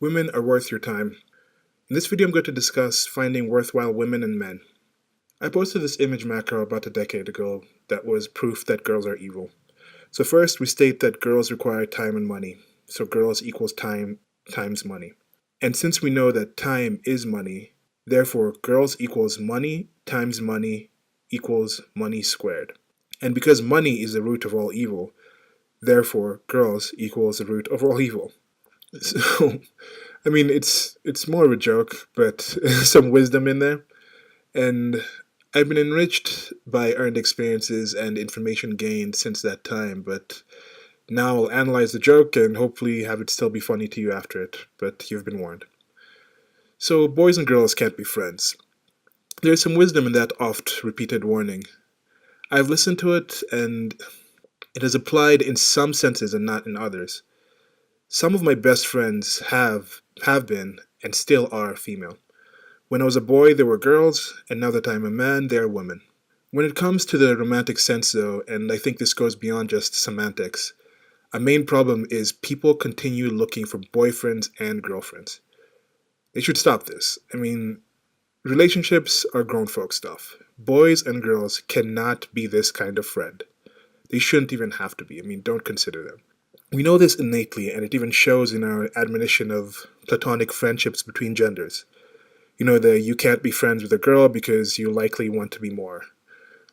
Women are worth your time. In this video, I'm going to discuss finding worthwhile women and men. I posted this image macro about a decade ago that was proof that girls are evil. So first, we state that girls require time and money. So girls equals time times money. And since we know that time is money, therefore girls equals money times money equals money squared. And because money is the root of all evil, therefore girls equals the root of all evil. So, I mean, it's more of a joke, but some wisdom in there. And I've been enriched by earned experiences and information gained since that time, but now I'll analyze the joke and hopefully have it still be funny to you after it, but you've been warned. So, boys and girls can't be friends. There's some wisdom in that oft repeated warning. I've listened to it, and it has applied in some senses and not in others. Some of my best friends have been and still are female. When I was a boy, there were girls, and now that I'm a man, there are women. When it comes to the romantic sense, though, and I think this goes beyond just semantics, a main problem is people continue looking for boyfriends and girlfriends. They should stop this. I mean, relationships are grown folk stuff. Boys and girls cannot be this kind of friend. They shouldn't even have to be. I mean, don't consider them. We know this innately, and it even shows in our admonition of platonic friendships between genders. You know, you can't be friends with a girl because you likely want to be more.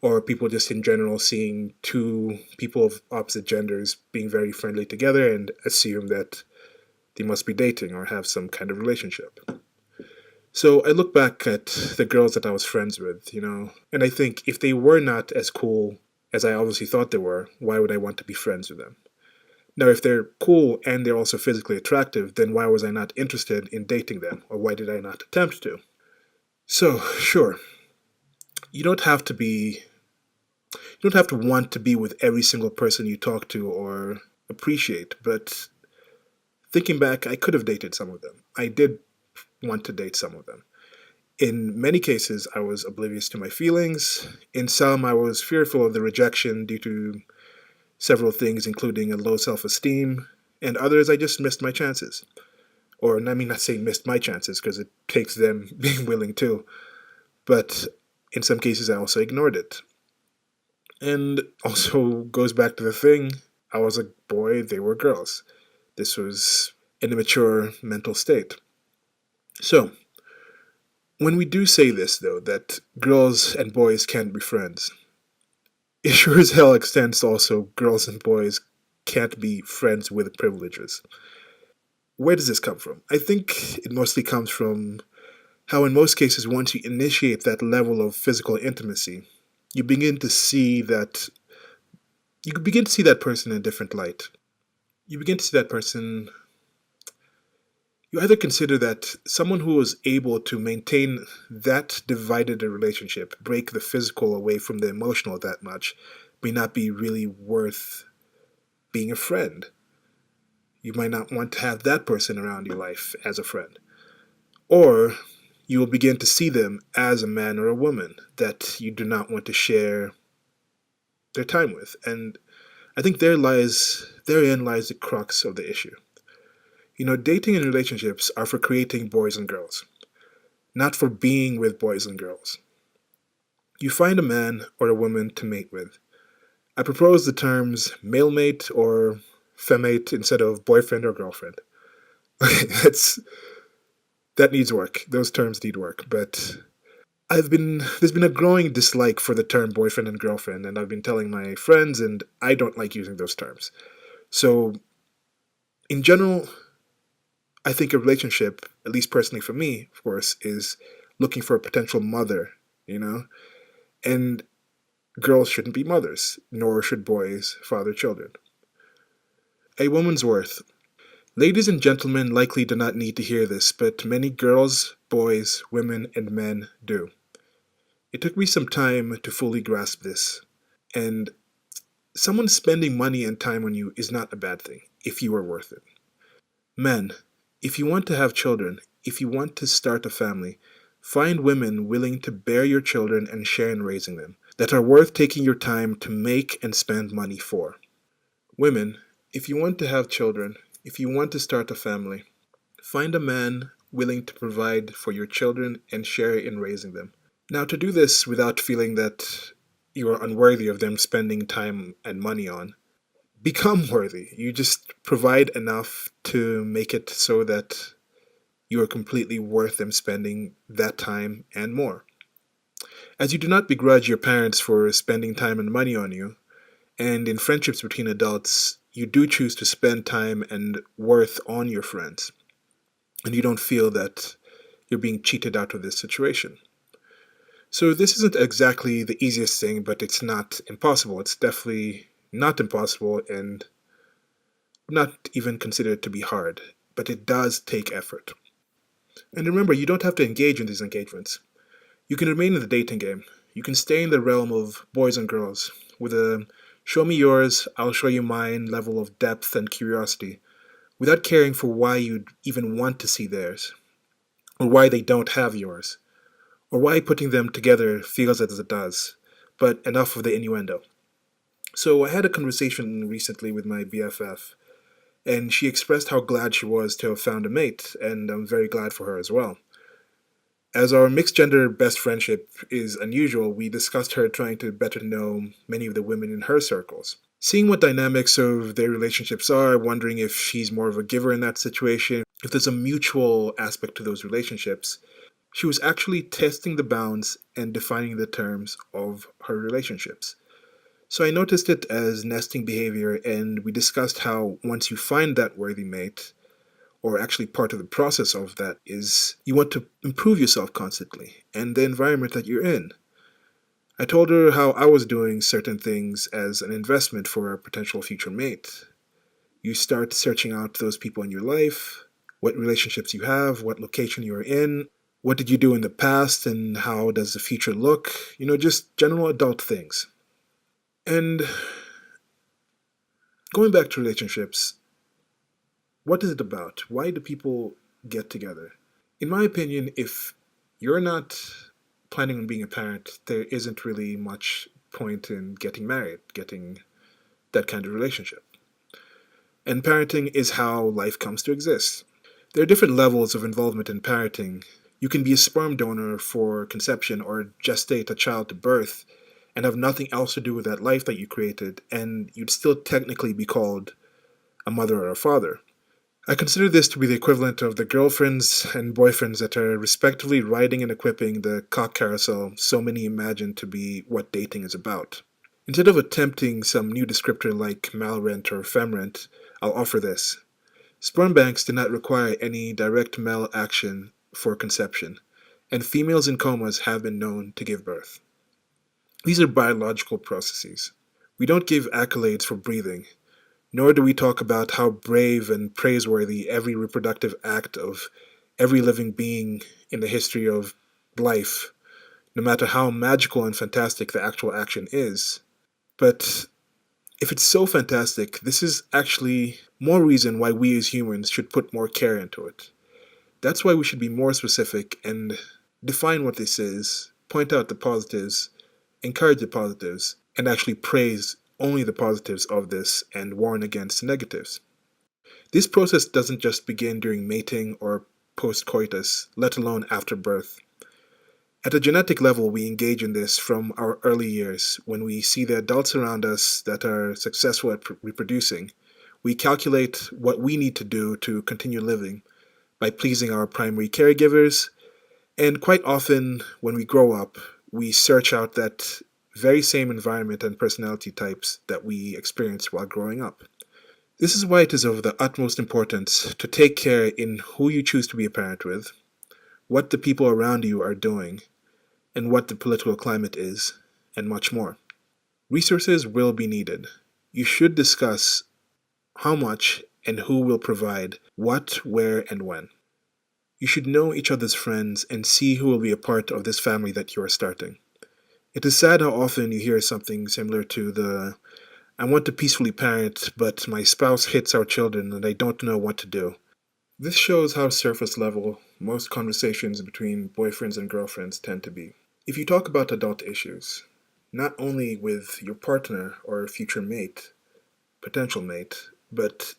Or people just in general seeing two people of opposite genders being very friendly together and assume that they must be dating or have some kind of relationship. So I look back at the girls that I was friends with, and I think if they were not as cool as I obviously thought they were, why would I want to be friends with them? Now, if they're cool and they're also physically attractive, then why was I not interested in dating them? Or why did I not attempt to? So, sure, you don't have to want to be with every single person you talk to or appreciate, but thinking back, I could have dated some of them. I did want to date some of them. In many cases, I was oblivious to my feelings. In some, I was fearful of the rejection due to several things, including a low self-esteem, and others I just missed my chances. Or, I mean, not saying missed my chances, because it takes them being willing too, but in some cases I also ignored it. And also goes back to the thing, I was a boy, they were girls. This was an immature mental state. So, when we do say this, though, that girls and boys can't be friends, it sure as hell extends to also girls and boys can't be friends with privileges. Where does this come from? I think it mostly comes from how in most cases once you initiate that level of physical intimacy, you begin to see that person in a different light. You begin to see that person, you either consider that someone who was able to maintain that divided a relationship, break the physical away from the emotional that much, may not be really worth being a friend. You might not want to have that person around your life as a friend. Or you will begin to see them as a man or a woman that you do not want to share their time with. And I think therein lies the crux of the issue. Dating and relationships are for creating boys and girls, not for being with boys and girls. You find a man or a woman to mate with. I propose the terms male mate or femmate instead of boyfriend or girlfriend. That needs work. Those terms need work. But there's been a growing dislike for the term boyfriend and girlfriend, and I've been telling my friends, and I don't like using those terms. So, in general, I think a relationship, at least personally for me, of course, is looking for a potential mother, And girls shouldn't be mothers, nor should boys father children. A woman's worth. Ladies and gentlemen likely do not need to hear this, but many girls, boys, women, and men do. It took me some time to fully grasp this, and someone spending money and time on you is not a bad thing, if you are worth it. Men, if you want to have children, if you want to start a family, find women willing to bear your children and share in raising them, that are worth taking your time to make and spend money for. Women, if you want to have children, if you want to start a family, Find a man willing to provide for your children and share in raising them. Now, to do this without feeling that you are unworthy of them spending time and money on, become worthy. You just provide enough to make it so that you are completely worth them spending that time and more. As you do not begrudge your parents for spending time and money on you, and in friendships between adults, you do choose to spend time and worth on your friends, and you don't feel that you're being cheated out of this situation. So, this isn't exactly the easiest thing, but it's not impossible. It's definitely not impossible and not even considered to be hard, but it does take effort. And remember, you don't have to engage in these engagements. You can remain in the dating game. You can stay in the realm of boys and girls with a show me yours, I'll show you mine level of depth and curiosity without caring for why you'd even want to see theirs, or why they don't have yours, or why putting them together feels as it does. But enough of the innuendo. So I had a conversation recently with my BFF, and she expressed how glad she was to have found a mate, and I'm very glad for her as well. As our mixed gender best friendship is unusual, we discussed her trying to better know many of the women in her circles. Seeing what dynamics of their relationships are, wondering if she's more of a giver in that situation, if there's a mutual aspect to those relationships, she was actually testing the bounds and defining the terms of her relationships. So I noticed it as nesting behavior, and we discussed how once you find that worthy mate, or actually part of the process of that is you want to improve yourself constantly and the environment that you're in. I told her how I was doing certain things as an investment for a potential future mate. You start searching out those people in your life, what relationships you have, what location you're in, what did you do in the past, and how does the future look, just general adult things. And going back to relationships, what is it about? Why do people get together? In my opinion, if you're not planning on being a parent, there isn't really much point in getting married, getting that kind of relationship. And parenting is how life comes to exist. There are different levels of involvement in parenting. You can be a sperm donor for conception or gestate a child to birth and have nothing else to do with that life that you created, and you'd still technically be called a mother or a father. I consider this to be the equivalent of the girlfriends and boyfriends that are respectively riding and equipping the cock carousel so many imagine to be what dating is about. Instead of attempting some new descriptor like malrent or femrent, I'll offer this. Sperm banks do not require any direct male action for conception, and females in comas have been known to give birth. These are biological processes. We don't give accolades for breathing, nor do we talk about how brave and praiseworthy every reproductive act of every living being in the history of life, no matter how magical and fantastic the actual action is. But if it's so fantastic, this is actually more reason why we as humans should put more care into it. That's why we should be more specific and define what this is, point out the positives, encourage the positives, and actually praise only the positives of this and warn against the negatives. This process doesn't just begin during mating or post-coitus, let alone after birth. At a genetic level, we engage in this from our early years when we see the adults around us that are successful at reproducing. We calculate what we need to do to continue living by pleasing our primary caregivers, and quite often when we grow up, we search out that very same environment and personality types that we experienced while growing up. This is why it is of the utmost importance to take care in who you choose to be a parent with, what the people around you are doing, and what the political climate is, and much more. Resources will be needed. You should discuss how much and who will provide what, where, and when. You should know each other's friends and see who will be a part of this family that you are starting. It is sad how often you hear something similar to the I want to peacefully parent, but my spouse hits our children and I don't know what to do. This shows how surface level most conversations between boyfriends and girlfriends tend to be. If you talk about adult issues, not only with your partner or future mate, potential mate, but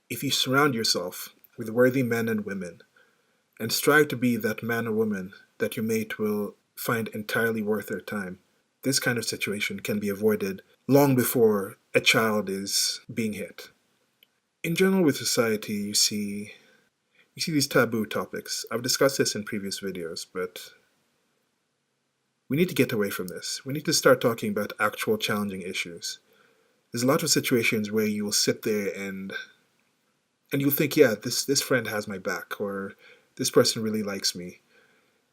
if you surround yourself with worthy men and women, and strive to be that man or woman that your mate will find entirely worth their time. This kind of situation can be avoided long before a child is being hit. In general, with society, you see these taboo topics. I've discussed this in previous videos, but we need to get away from this. We need to start talking about actual challenging issues. There's a lot of situations where you'll sit there and you'll think, yeah, this friend has my back, or this person really likes me.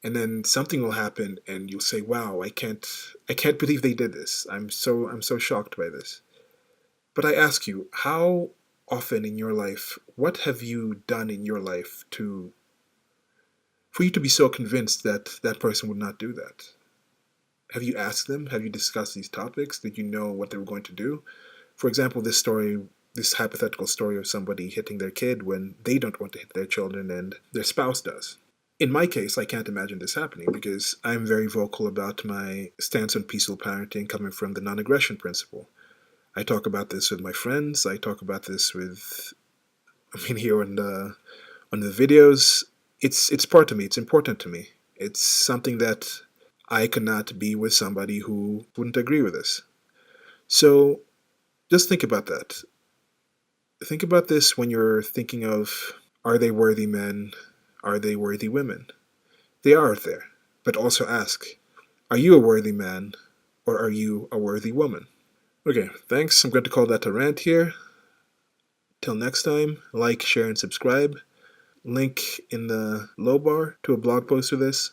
And then something will happen and you'll say, wow, I can't believe they did this. I'm so shocked by this. But I ask you, how often in your life, what have you done in your life to for you to be so convinced that that person would not do that? Have you asked them? Have you discussed these topics? Did you know what they were going to do? For example, this hypothetical story of somebody hitting their kid when they don't want to hit their children and their spouse does. In my case, I can't imagine this happening because I'm very vocal about my stance on peaceful parenting coming from the non-aggression principle. I talk about this with my friends. I talk about this here on the videos. It's part of me. It's important to me. It's something that I cannot be with somebody who wouldn't agree with this. So just think about that. Think about this when you're thinking of, are they worthy men? Are they worthy women? They are out there. But also ask, are you a worthy man or are you a worthy woman? Okay, thanks. I'm going to call that a rant here. Till next time, like, share, and subscribe. Link in the low bar to a blog post for this.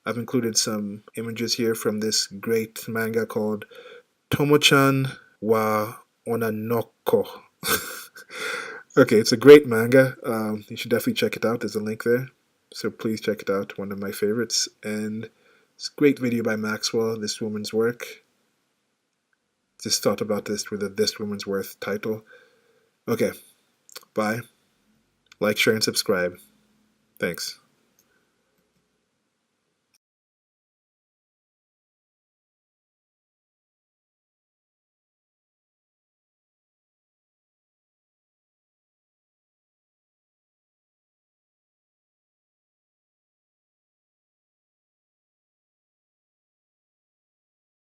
I've included some images here from this great manga called Tomo-chan wa Onanoko. Okay, it's a great manga. You should definitely check it out. There's a link there. So please check it out. One of my favorites. And it's a great video by Maxwell, This Woman's Work. Just thought about this with a This Woman's Worth title. Okay, bye. Like, share, and subscribe. Thanks.